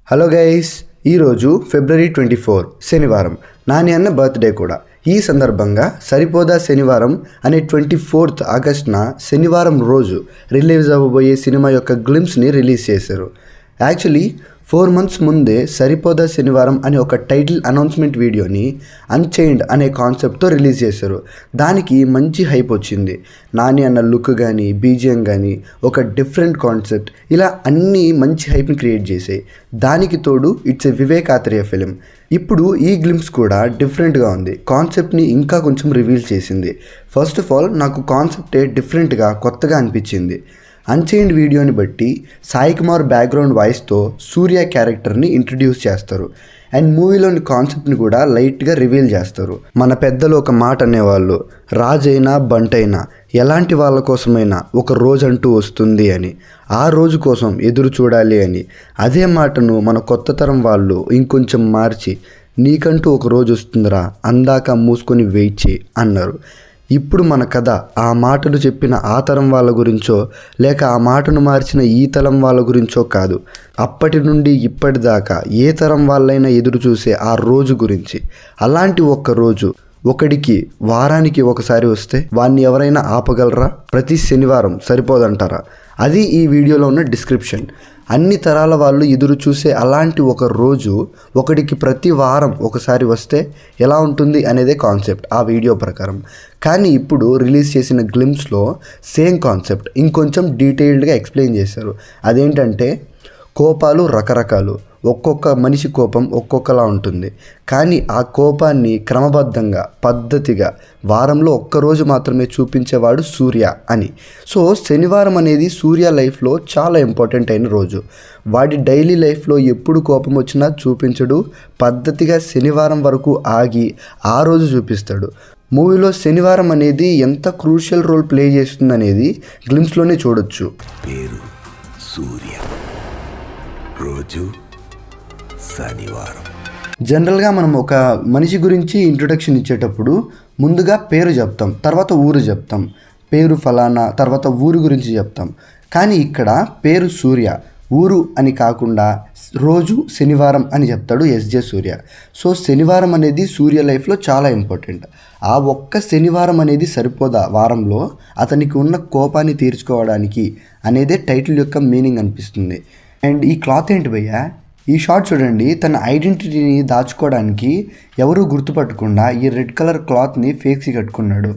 Hello guys, ఈరోజు ఫిబ్రవరి 24 శనివారం, నాని అన్న బర్త్డే కూడా. ఈ సందర్భంగా సరిపోదా శనివారం అనే 24th ఆగస్టున శనివారం రోజు రిలీజ్ అవ్వబోయే సినిమా యొక్క గ్లింప్స్ని రిలీజ్ చేశారు. యాక్చువల్లీ 4 months ముందే సరిపోదా శనివారం అనే ఒక టైటిల్ అనౌన్స్మెంట్ వీడియోని అన్చైన్డ్ అనే కాన్సెప్ట్తో రిలీజ్ చేశారు. దానికి మంచి హైప్ వచ్చింది. నాని అన్న లుక్ కానీ, బీజిఎం కానీ, ఒక డిఫరెంట్ కాన్సెప్ట్, ఇలా అన్నీ మంచి హైప్ని క్రియేట్ చేసాయి. దానికి తోడు it's a Vivek Athreya film. ఇప్పుడు ఈ గ్లింప్స్ కూడా డిఫరెంట్గా ఉంది. కాన్సెప్ట్ని ఇంకా కొంచెం రివీల్ చేసింది. ఫస్ట్ ఆఫ్ ఆల్ నాకు కాన్సెప్టే డిఫరెంట్గా, కొత్తగా అనిపించింది. అన్చైన్డ్ వీడియోని బట్టి సాయి కుమార్ బ్యాక్గ్రౌండ్ వాయిస్తో సూర్య క్యారెక్టర్ని ఇంట్రడ్యూస్ చేస్తారు. అండ్ మూవీలోని కాన్సెప్ట్ని కూడా లైట్గా రివీల్ చేస్తారు. మన పెద్దలు ఒక మాట అనేవాళ్ళు, రాజైనా బంటైనా ఎలాంటి వాళ్ళ కోసమైనా ఒక రోజు అంటూ వస్తుంది అని, ఆ రోజు కోసం ఎదురు చూడాలి అని. అదే మాటను మన కొత్త తరం వాళ్ళు ఇంకొంచెం మార్చి, నీకంటూ ఒక రోజు వస్తుందిరా, అందాక మూసుకొని వెయిట్ చేయి అన్నారు. ఇప్పుడు మన కథ ఆ మాటలు చెప్పిన ఆ తరం వాళ్ళ గురించో, లేక ఆ మాటను మార్చిన ఈ తరం వాళ్ళ గురించో కాదు, అప్పటి నుండి ఇప్పటిదాకా ఏ తరం వాళ్ళైనా ఎదురు చూసే ఆ రోజు గురించి. అలాంటి ఒక్క రోజు ఒకడికి వారానికి ఒకసారి వస్తే వాన్ని ఎవరైనా ఆపగలరా? ప్రతి శనివారం సరిపోదంటారా? అది ఈ వీడియోలో ఉన్న డిస్క్రిప్షన్. అన్ని తరాల వాళ్ళు ఎదురు చూసే అలాంటి ఒక రోజు ఒకడికి ప్రతి వారం ఒకసారి వస్తే ఎలా ఉంటుంది అనేదే కాన్సెప్ట్ ఆ వీడియో ప్రకారం. కానీ ఇప్పుడు రిలీజ్ చేసిన గ్లింప్స్లో సేమ్ కాన్సెప్ట్ ఇంకొంచెం డీటెయిల్డ్గా ఎక్స్ప్లెయిన్ చేశారు. అదేంటంటే, కోపాలు రకరకాలు, ఒక్కొక్క మనిషి కోపం ఒక్కొక్కలా ఉంటుంది. కానీ ఆ కోపాన్ని క్రమబద్ధంగా, పద్ధతిగా వారంలో ఒక్కరోజు మాత్రమే చూపించేవాడు సూర్య అని. సో శనివారం అనేది సూర్య లైఫ్లో చాలా ఇంపార్టెంట్ అయిన రోజు. వాడి డైలీ లైఫ్లో ఎప్పుడు కోపం వచ్చినా చూపించడు, పద్ధతిగా శనివారం వరకు ఆగి ఆ రోజు చూపిస్తాడు. మూవీలో శనివారం అనేది ఎంత క్రూషియల్ రోల్ ప్లే చేస్తుందనేది గ్లింప్స్లోనే చూడొచ్చు. పేరు సూర్య, రోజు శనివారం. జనరల్గా మనం ఒక మనిషి గురించి ఇంట్రొడక్షన్ ఇచ్చేటప్పుడు ముందుగా పేరు చెప్తాం, తర్వాత ఊరు చెప్తాం. పేరు ఫలానా, తర్వాత ఊరు గురించి చెప్తాం. కానీ ఇక్కడ పేరు సూర్య, ఊరు అని కాకుండా రోజు శనివారం అని చెప్తాడు ఎస్జే సూర్య. సో శనివారం అనేది సూర్య లైఫ్లో చాలా ఇంపార్టెంట్. ఆ ఒక్క శనివారం అనేది సరిపోదా వారంలో అతనికి ఉన్న కోపాన్ని తీర్చుకోవడానికి అనేదే టైటిల్ యొక్క మీనింగ్ అనిపిస్తుంది. అండ్ ఈ క్లాత్ ఏంటి భయ్యా? ఈ షార్ట్ చూడండి. తన ఐడెంటిటీని దాచుకోవడానికి ఎవరూ గుర్తుపట్టకుండా ఈ రెడ్ కలర్ క్లాత్ని ఫేస్కి కట్టుకున్నాడు.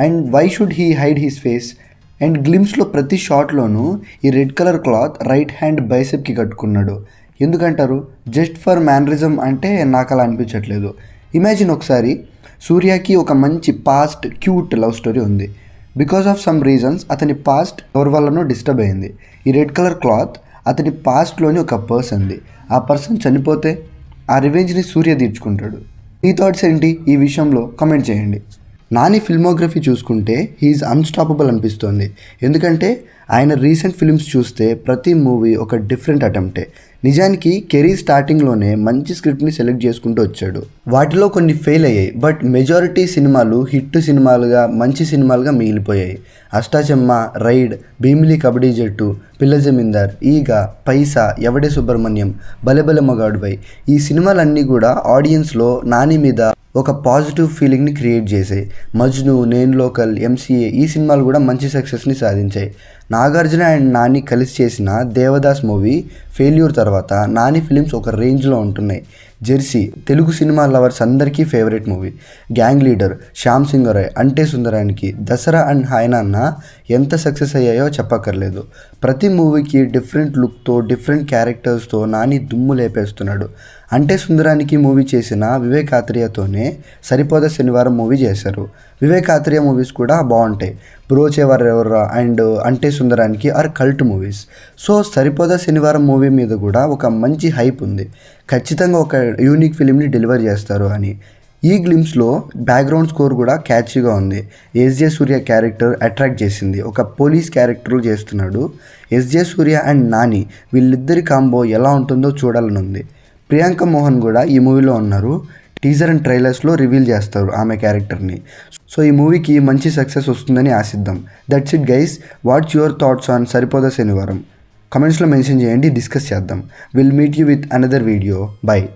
And why should he hide his face? And గ్లింప్స్లో ప్రతి షాట్లోనూ ఈ red colour cloth right hand బైసెప్కి కట్టుకున్నాడు. ఎందుకంటారు? జస్ట్ ఫర్ మ్యానరిజం అంటే నాకు అలా అనిపించట్లేదు. ఇమాజిన్ ఒకసారి, సూర్యకి ఒక మంచి పాస్ట్ క్యూట్ లవ్ స్టోరీ ఉంది. బికాస్ ఆఫ్ సమ్ రీజన్స్ అతని పాస్ట్ ఎవరి వల్లనో డిస్టర్బ్ అయింది. ఈ రెడ్ కలర్ క్లాత్ అతని పాస్ట్లోని ఒక పర్సన్ది. ఆ పర్సన్ చనిపోతే ఆ రివెంజ్ని సూర్య తీర్చుకుంటాడు. మీ థాట్స్ ఏంటి ఈ విషయంలో? కమెంట్ చేయండి. నాని ఫిల్మోగ్రఫీ చూసుకుంటే హీఈస్ అన్స్టాపబుల్ అనిపిస్తోంది. ఎందుకంటే ఆయన రీసెంట్ ఫిల్మ్స్ చూస్తే ప్రతి మూవీ ఒక డిఫరెంట్ అటెంప్టే. నిజానికి కెరీర్ స్టార్టింగ్లోనే మంచి స్క్రిప్ట్ని సెలెక్ట్ చేసుకుంటూ వచ్చాడు. వాటిలో కొన్ని ఫెయిల్ అయ్యాయి, బట్ మెజారిటీ సినిమాలు హిట్ సినిమాలుగా, మంచి సినిమాలుగా మిగిలిపోయాయి. అష్టాచెమ్మ, రైడ్, భీమిలి కబడ్డీ జట్టు, పిల్ల జమీందార్, ఈగ, పైసా, ఎవడే సుబ్రహ్మణ్యం, బలెబలె మగాడువై, ఈ సినిమాలన్నీ కూడా ఆడియన్స్లో నాని మీద ఒక పాజిటివ్ ఫీలింగ్ని క్రియేట్ చేసాయి. మజ్ను, నేను లోకల్, ఎంసీఏ, ఈ సినిమాలు కూడా మంచి సక్సెస్ని సాధించాయి. నాగార్జున అండ్ నాని కలిసి చేసిన దేవదాస్ మూవీ ఫెయిల్యూర్ తర్వాత నాని ఫిలిమ్స్ ఒక రేంజ్లో ఉంటున్నాయి. జెర్సీ తెలుగు సినిమా లవర్స్ అందరికీ favourite movie. Gang leader, Shyam Singha Roy, అంటే సుందరానికి, దసరా అండ్ హాయనాన్న ఎంత సక్సెస్ అయ్యాయో చెప్పక్కర్లేదు. ప్రతి మూవీకి డిఫరెంట్ లుక్తో, డిఫరెంట్ క్యారెక్టర్స్తో నాని దుమ్ము లేపేస్తున్నాడు. అంటే సుందరానికి మూవీ చేసిన వివేక్ ఆత్రేయతోనే సరిపోదా శనివారం మూవీ చేశారు. వివేక్ ఆత్రేయ మూవీస్ కూడా బాగుంటాయి. బ్రోచేవారు ఎవర్రా అండ్ అంటే సుందరానికి ఆర్ కల్ట్ మూవీస్. సో సరిపోదా శనివారం మూవీ మీద కూడా ఒక మంచి హైప్ ఉంది. ఖచ్చితంగా ఒక యూనిక్ ఫిలింని డెలివర్ చేస్తారు అని. ఈ గ్లింప్స్లో బ్యాక్గ్రౌండ్ స్కోర్ కూడా క్యాచీగా ఉంది. ఎస్జే సూర్య క్యారెక్టర్ అట్రాక్ట్ చేసింది. ఒక పోలీస్ క్యారెక్టర్లు చేస్తున్నాడు. ఎస్జే సూర్య అండ్ నాని వీళ్ళిద్దరి కాంబో ఎలా ఉంటుందో చూడాలని ఉంది. ప్రియాంక మోహన్ కూడా ఈ మూవీలో ఉన్నారు. టీజర్ అండ్ ట్రైలర్స్లో రివీల్ చేస్తారు ఆమె క్యారెక్టర్ని. సో ఈ మూవీకి మంచి సక్సెస్ వస్తుందని ఆశిద్దాం. That's it guys. What's your thoughts on Saripodhaa Sanivaaram? కమెంట్స్లో మెన్షన్ చేయండి, డిస్కస్ చేద్దాం. Will meet you with another video. By.